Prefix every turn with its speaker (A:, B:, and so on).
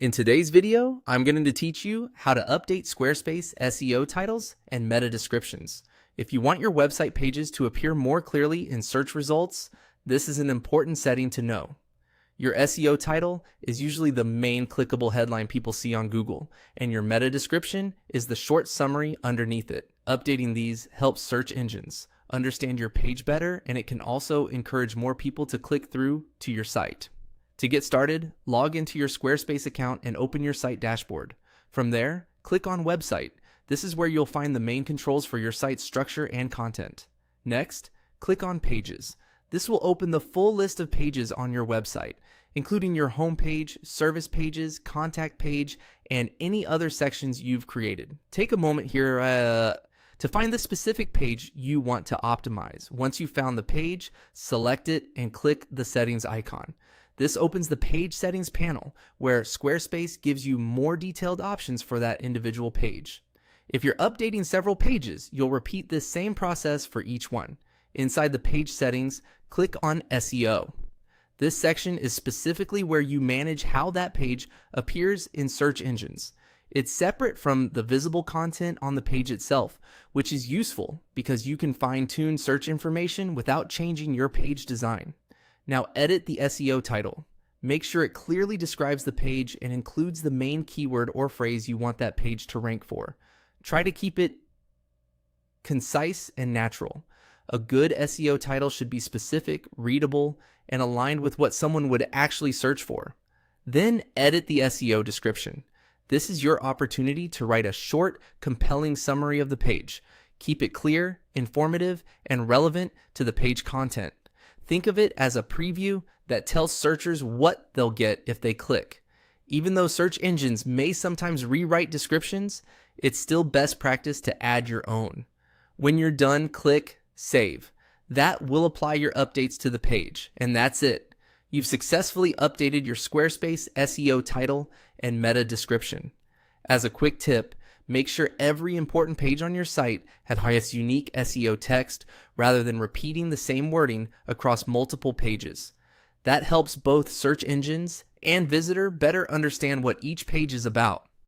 A: In today's video, I'm going to teach you how to update Squarespace SEO titles and meta descriptions. If you want your website pages to appear more clearly in search results, this is an important setting to know. Your SEO title is usually the main clickable headline people see on Google, and your meta description is the short summary underneath it. Updating these helps search engines understand your page better, and it can also encourage more people to click through to your site. To get started, log into your Squarespace account and open your site dashboard. From there, click on Website. This is where you'll find the main controls for your site's structure and content. Next, click on Pages. This will open the full list of pages on your website, including your home page, service pages, contact page, and any other sections you've created. Take a moment here to find the specific page you want to optimize. Once you've found the page, select it and click the settings icon. This opens the page settings panel where Squarespace gives you more detailed options for that individual page. If you're updating several pages, you'll repeat this same process for each one. Inside the page settings, click on SEO. This section is specifically where you manage how that page appears in search engines. It's separate from the visible content on the page itself, which is useful because you can fine-tune search information without changing your page design. Now edit the SEO title. Make sure it clearly describes the page and includes the main keyword or phrase you want that page to rank for. Try to keep it concise and natural. A good SEO title should be specific, readable, and aligned with what someone would actually search for. Then edit the SEO description. This is your opportunity to write a short, compelling summary of the page. Keep it clear, informative, and relevant to the page content. Think of it as a preview that tells searchers what they'll get if they click. Even though search engines may sometimes rewrite descriptions, it's still best practice to add your own. When you're done, click Save. That will apply your updates to the page, and that's it. You've successfully updated your Squarespace SEO title and meta description. As a quick tip, make sure every important page on your site has unique SEO text rather than repeating the same wording across multiple pages. That helps both search engines and visitor better understand what each page is about.